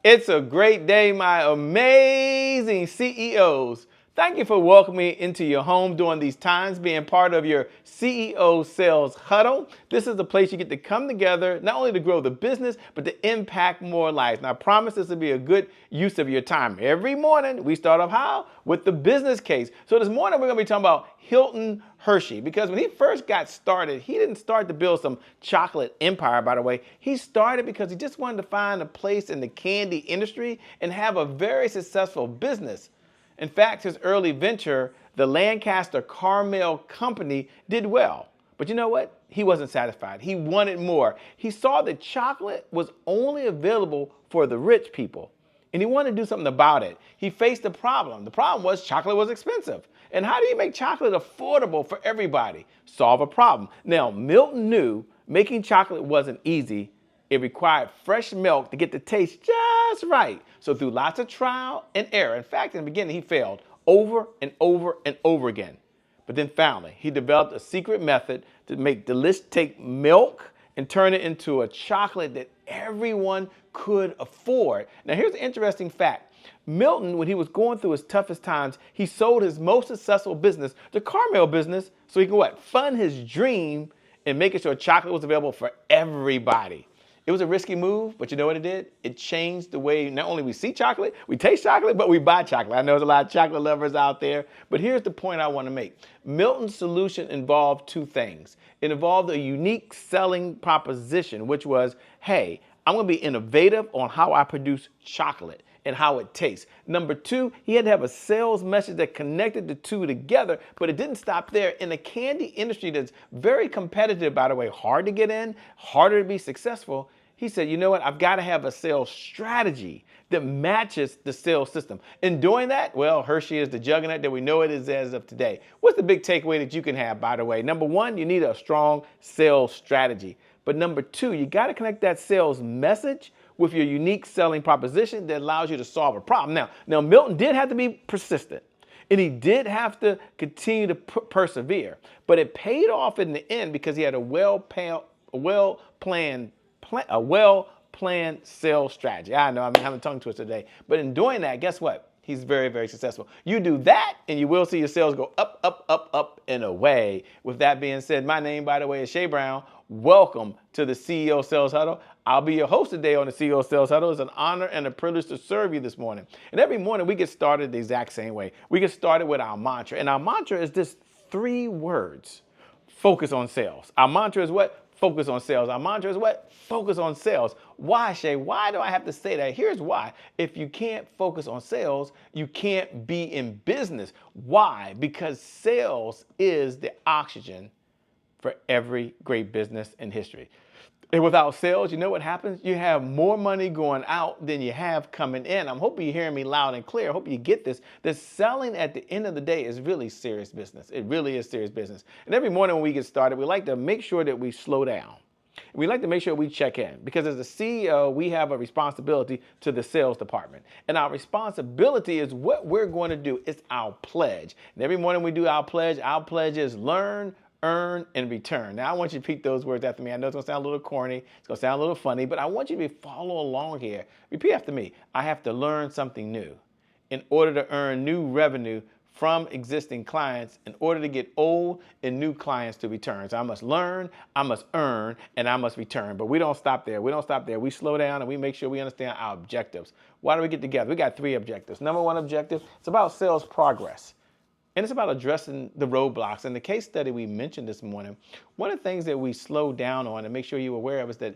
It's a great day, my amazing CEOs. Thank you for welcoming me into your home during these times, being part of your CEO Sales Huddle. This is the place you get to come together, not only to grow the business, but to impact more lives. And I promise this will be a good use of your time. Every morning, we start off how? With the business case. So this morning, we're going to be talking about Hilton Hershey, because when he first got started, he didn't start to build some chocolate empire, by the way. He started because he just wanted to find a place in the candy industry and have a very successful business. In fact, his early venture, the Lancaster Caramel Company, did well. But you know what? He wasn't satisfied. He wanted more. He saw that chocolate was only available for the rich people, and he wanted to do something about it. He faced a problem. The problem was chocolate was expensive. And how do you make chocolate affordable for everybody? Solve a problem. Now, Milton knew making chocolate wasn't easy. It required fresh milk to get the taste just right. So through lots of trial and error, in fact, in the beginning, he failed over and over and over again. But then finally, he developed a secret method to take milk and turn it into a chocolate that everyone could afford. Now, here's an interesting fact. Milton, when he was going through his toughest times, he sold his most successful business, the caramel business, so he could what? Fund his dream in making sure chocolate was available for everybody. It was a risky move, but you know what it did? It changed the way not only we see chocolate, we taste chocolate, but we buy chocolate. I know there's a lot of chocolate lovers out there, but here's the point I want to make. Milton's solution involved two things. It involved a unique selling proposition, which was, hey, I'm going to be innovative on how I produce chocolate and how it tastes. Number two, he had to have a sales message that connected the two together, but it didn't stop there. In the candy industry that's very competitive, by the way, hard to get in, harder to be successful, he said, you know what, I've got to have a sales strategy that matches the sales system. In doing that, well, Hershey is the juggernaut that we know it is as of today. What's the big takeaway that you can have, by the way? Number one, you need a strong sales strategy. But number two, you got to connect that sales message with your unique selling proposition that allows you to solve a problem. Now Milton did have to be persistent, and he did have to continue to persevere, but it paid off in the end because he had a well-planned sales strategy. I know I'm having a tongue twister today, but in doing that, guess what? He's very, very successful. You do that, and you will see your sales go up, up, up, up, and away. With that being said, my name, by the way, is Shay Brown. Welcome to the CEO Sales Huddle. I'll be your host today on the CEO Sales Huddle. It's an honor and a privilege to serve you this morning. And every morning, we get started the exact same way. We get started with our mantra, and our mantra is just 3 words: focus on sales. Our mantra is what? Focus on sales. Our mantra is what? Focus on sales. Why, Shay? Why do I have to say that? Here's why. If you can't focus on sales, you can't be in business. Why? Because sales is the oxygen for every great business in history. And without sales, you know what happens? You have more money going out than you have coming in. I'm hoping you're hearing me loud and clear. I hope you get this. That selling at the end of the day is really serious business. It really is serious business. And every morning when we get started, we like to make sure that we slow down. We like to make sure we check in, because as a CEO, we have a responsibility to the sales department. And our responsibility is what we're going to do. It's our pledge. And every morning we do our pledge is learn, earn, and return. Now, I want you to repeat those words after me. I know it's going to sound a little corny. It's going to sound a little funny, but I want you to follow along here. Repeat after me. I have to learn something new in order to earn new revenue from existing clients, in order to get old and new clients to return. So I must learn, I must earn, and I must return. But we don't stop there. We don't stop there. We slow down and we make sure we understand our objectives. Why do we get together? We got 3 objectives. Number 1 objective, it's about sales progress. And it's about addressing the roadblocks. In the case study we mentioned this morning, one of the things that we slowed down on and make sure you're aware of is that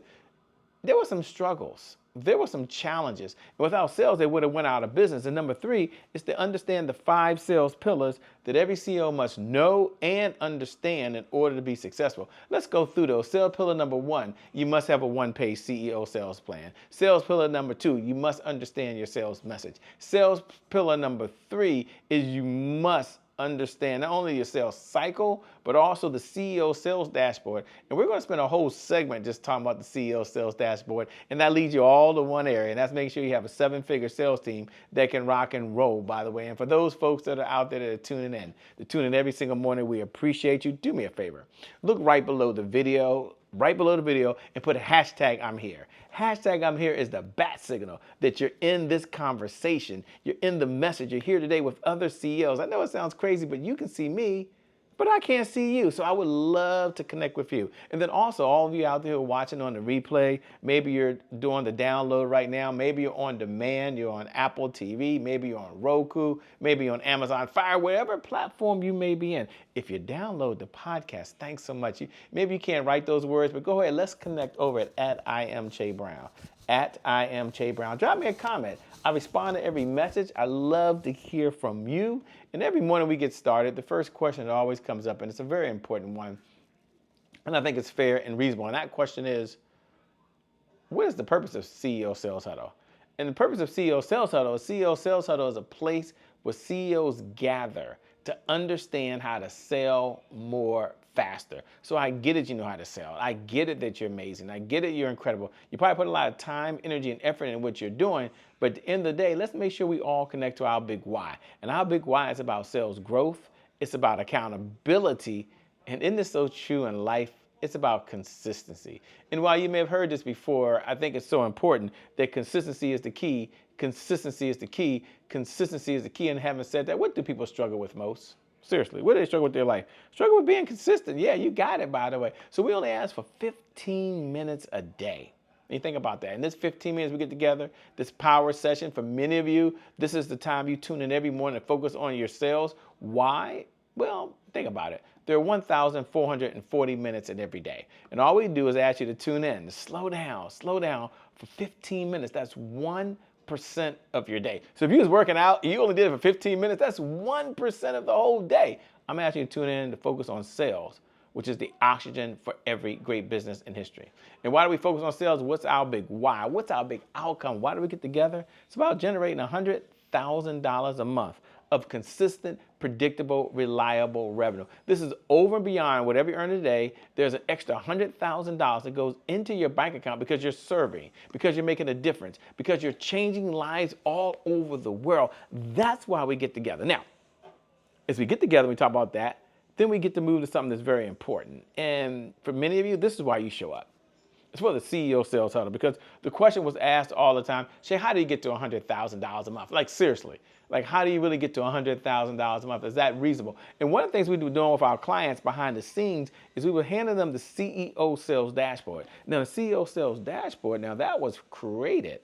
there were some struggles. There were some challenges. And without sales, they would have went out of business. And number 3 is to understand the 5 sales pillars that every CEO must know and understand in order to be successful. Let's go through those. Sales pillar number 1, you must have a 1-page CEO sales plan. Sales pillar number 2, you must understand your sales message. Sales pillar number 3 is you must understand not only your sales cycle, but also the CEO Sales Dashboard. And we're going to spend a whole segment just talking about the CEO Sales Dashboard. And that leads you all to one area, and that's making sure you have a 7-figure sales team that can rock and roll, by the way. And for those folks that are out there that are tuning in, to tune in every single morning, we appreciate you. Do me a favor. Look right below the video, and put a hashtag I'm here. Hashtag I'm here is the bat signal that you're in this conversation. You're in the message. You're here today with other CEOs. I know it sounds crazy, but you can see me, but I can't see you. So I would love to connect with you. And then also all of you out there who are watching on the replay, maybe you're doing the download right now. Maybe you're on demand. You're on Apple TV. Maybe you're on Roku. Maybe you're on Amazon Fire, whatever platform you may be in. If you download the podcast, thanks so much. Maybe you can't write those words, but go ahead. Let's connect over at I am Che Brown. At I am Che Brown. Drop me a comment. I respond to every message. I love to hear from you. And every morning we get started, the first question that always comes up, and it's a very important one, and I think it's fair and reasonable. And that question is, what is the purpose of CEO Sales Huddle? And the purpose of CEO Sales Huddle is a place where CEOs gather to understand how to sell more faster. So I get it, you know how to sell. I get it that you're amazing. I get it, you're incredible. You probably put a lot of time, energy, and effort in what you're doing, but at the end of the day, let's make sure we all connect to our big why. And our big why is about sales growth. It's about accountability. And isn't this so true in life? It's about consistency. And while you may have heard this before, I think it's so important that consistency is the key. Consistency is the key. Consistency is the key. And having said that, what do people struggle with most? Seriously, what do they struggle with their life? Struggle with being consistent. Yeah, you got it, by the way. So we only ask for 15 minutes a day. And you think about that. In this 15 minutes we get together, this power session, for many of you, this is the time you tune in every morning to focus on your sales. Why? Well, think about it. There are 1,440 minutes in every day. And all we do is ask you to tune in, to slow down for 15 minutes. That's 1% of your day. So if you was working out, you only did it for 15 minutes, that's 1% of the whole day. I'm asking you to tune in to focus on sales, which is the oxygen for every great business in history. And why do we focus on sales? What's our big why? What's our big outcome? Why do we get together? It's about generating $100,000 a month of consistent, predictable, reliable revenue. This is over and beyond whatever you earn today. There's an extra $100,000 that goes into your bank account because you're serving, because you're making a difference, because you're changing lives all over the world. That's why we get together. Now, as we get together, we talk about that, then we get to move to something that's very important. And for many of you, this is why you show up. It's for the CEO Sales Huddle, because the question was asked all the time, Shay, how do you get to $100,000 a month? Like, seriously, like, how do you really get to $100,000 a month? Is that reasonable? And one of the things we were doing with our clients behind the scenes is we were handing them the CEO Sales Dashboard. Now, the CEO Sales Dashboard, now that was created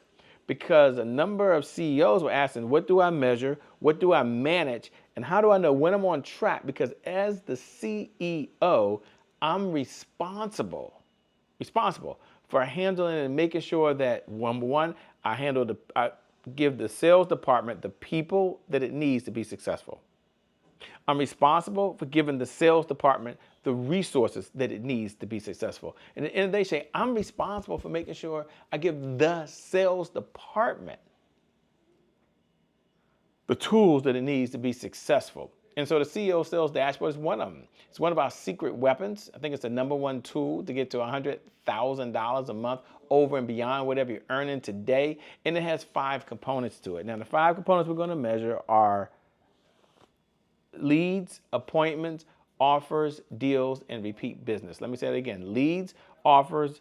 because a number of CEOs were asking, what do I measure? What do I manage? And how do I know when I'm on track? Because as the CEO, I'm responsible for handling and making sure that, number one, I give the sales department the people that it needs to be successful. I'm responsible for giving the sales department the resources that it needs to be successful. And at the end of the day, Shay, I'm responsible for making sure I give the sales department the tools that it needs to be successful. And so the CEO Sales Dashboard is one of them. It's one of our secret weapons. I think it's the #1 tool to get to $100,000 a month over and beyond whatever you're earning today. And it has 5 components to it. Now, the 5 components we're going to measure are leads, appointments, offers, deals, and repeat business. Let me say that again. Leads, offers,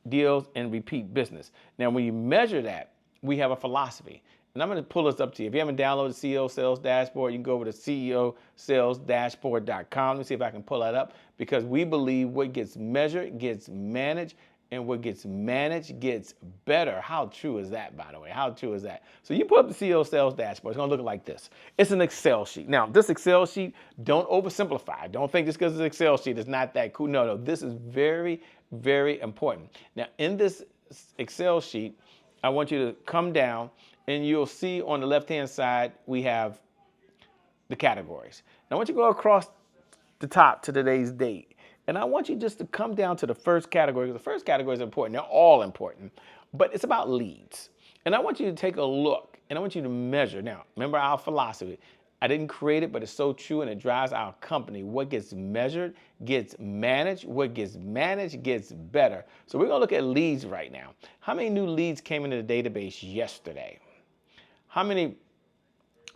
deals, and repeat business. Now, when you measure that, we have a philosophy. And I'm going to pull this up to you. If you haven't downloaded the CEO Sales Dashboard, you can go over to ceosalesdashboard.com. Let me see if I can pull that up, because we believe what gets measured gets managed, and what gets managed gets better. How true is that, by the way? How true is that? So you put up the CEO Sales Dashboard. It's going to look like this. It's an Excel sheet. Now, this Excel sheet, don't oversimplify. Don't think just because it's an Excel sheet, it's not that cool. No, this is very, very important. Now, in this Excel sheet, I want you to come down, and you'll see on the left-hand side, we have the categories. Now, I want you to go across the top to today's date. And I want you just to come down to the first category, because the first category is important. They're all important, but it's about leads. And I want you to take a look, and I want you to measure. Now, remember our philosophy. I didn't create it, but it's so true and it drives our company. What gets measured gets managed. What gets managed gets better. So we're going to look at leads right now. How many new leads came into the database yesterday? How many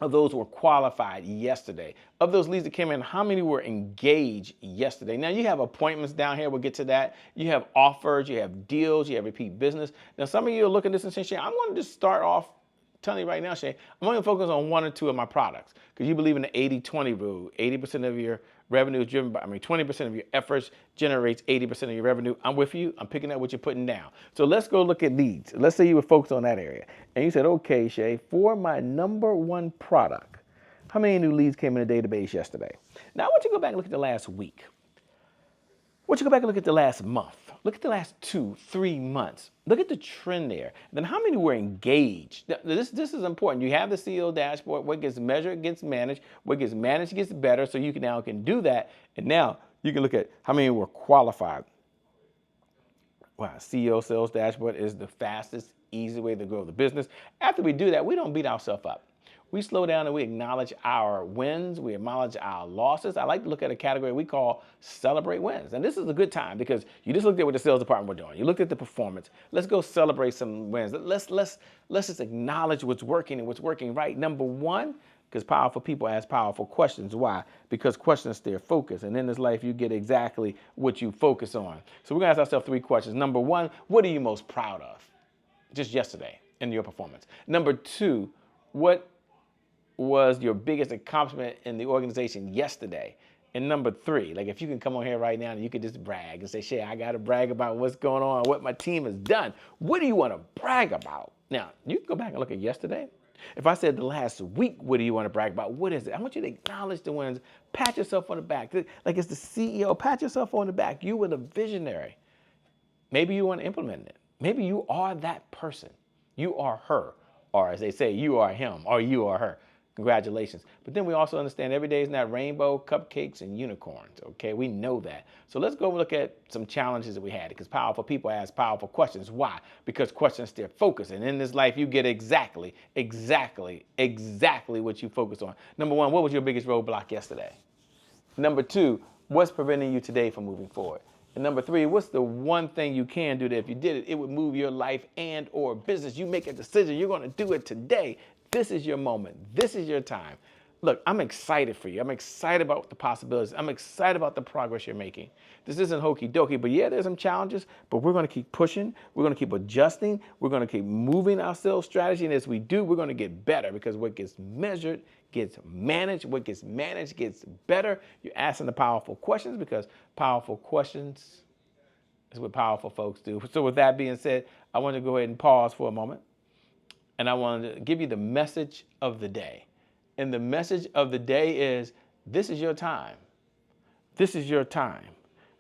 of those were qualified yesterday? Of those leads that came in, how many were engaged yesterday? Now you have appointments down here. We'll get to that. You have offers, you have deals, you have repeat business. Now some of you are looking at this and saying, Shay, I want to just start off telling you right now, Shay, I'm going to focus on one or two of my products because you believe in the 80-20 rule. 80% of your revenue is driven by, 20% of your efforts generates 80% of your revenue. I'm with you. I'm picking up what you're putting down. So let's go look at leads. Let's say you were focused on that area. And you said, okay, Shay, for my number one product, how many new leads came in the database yesterday? Now I want you to go back and look at the last week. I want you to go back and look at the last month. Look at the last 2-3 months. Look at the trend there. Then how many were engaged? This is important. You have the CEO dashboard. What gets measured gets managed. What gets managed gets better. So you can do that. And now you can look at how many were qualified. Wow, CEO sales dashboard is the fastest, easy way to grow the business. After we do that, we don't beat ourselves up. We slow down and we acknowledge our wins. We acknowledge our losses. I like to look at a category we call celebrate wins. And this is a good time because you just looked at what the sales department were doing. You looked at the performance. Let's go celebrate some wins. Let's just acknowledge what's working and what's working right. Number one, because powerful people ask powerful questions. Why? Because questions steer focus. And in this life, you get exactly what you focus on. So we're going to ask ourselves 3 questions. Number one, what are you most proud of? Just yesterday in your performance. Number 2, what was your biggest accomplishment in the organization yesterday? And number 3, like if you can come on here right now and you could just brag and say, Shay, I got to brag about what's going on, what my team has done. What do you want to brag about? Now, you can go back and look at yesterday. If I said the last week, what do you want to brag about? What is it? I want you to acknowledge the wins. Pat yourself on the back. Like it's the CEO, pat yourself on the back. You were the visionary. Maybe you want to implement it. Maybe you are that person. You are her. Or as they say, you are him or you are her. Congratulations. But then we also understand every day is not rainbow, cupcakes, and unicorns, okay? We know that. So let's go look at some challenges that we had because powerful people ask powerful questions. Why? Because questions steer focus. And in this life, you get exactly what you focus on. Number 1, what was your biggest roadblock yesterday? Number 2, what's preventing you today from moving forward? And number 3, what's the one thing you can do that if you did it, it would move your life and or business? You make a decision. You're going to do it today. This is your moment. This is your time. Look, I'm excited for you. I'm excited about the possibilities. I'm excited about the progress you're making. This isn't hokey dokey, but yeah, there's some challenges, but we're going to keep pushing. We're going to keep adjusting. We're going to keep moving our sales strategy. And as we do, we're going to get better because what gets measured gets managed. What gets managed gets better. You're asking the powerful questions because powerful questions is what powerful folks do. So with that being said, I want to go ahead and pause for a moment. And I want to give you the message of the day. And the message of the day is, this is your time. This is your time.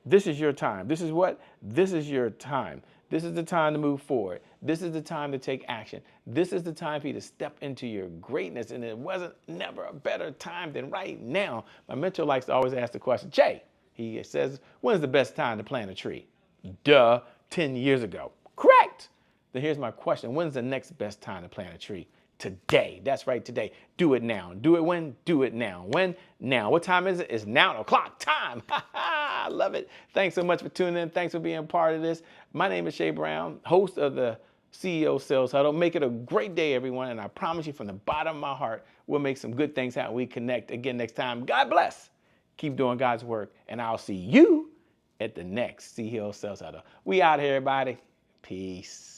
This is your time. This is what? This is your time. This is the time to move forward. This is the time to take action. This is the time for you to step into your greatness. And it wasn't never a better time than right now. My mentor likes to always ask the question, Jay, he says, when's the best time to plant a tree? 10 years ago. Correct. Then here's my question. When's the next best time to plant a tree? Today. That's right, today. Do it now. Do it when? Do it now. When? Now. What time is it? It's now o'clock time. I love it. Thanks so much for tuning in. Thanks for being part of this. My name is Shay Brown, host of the CEO Sales Huddle. Make it a great day, everyone. And I promise you from the bottom of my heart, we'll make some good things happen. We connect again next time. God bless. Keep doing God's work. And I'll see you at the next CEO Sales Huddle. We out here, everybody. Peace.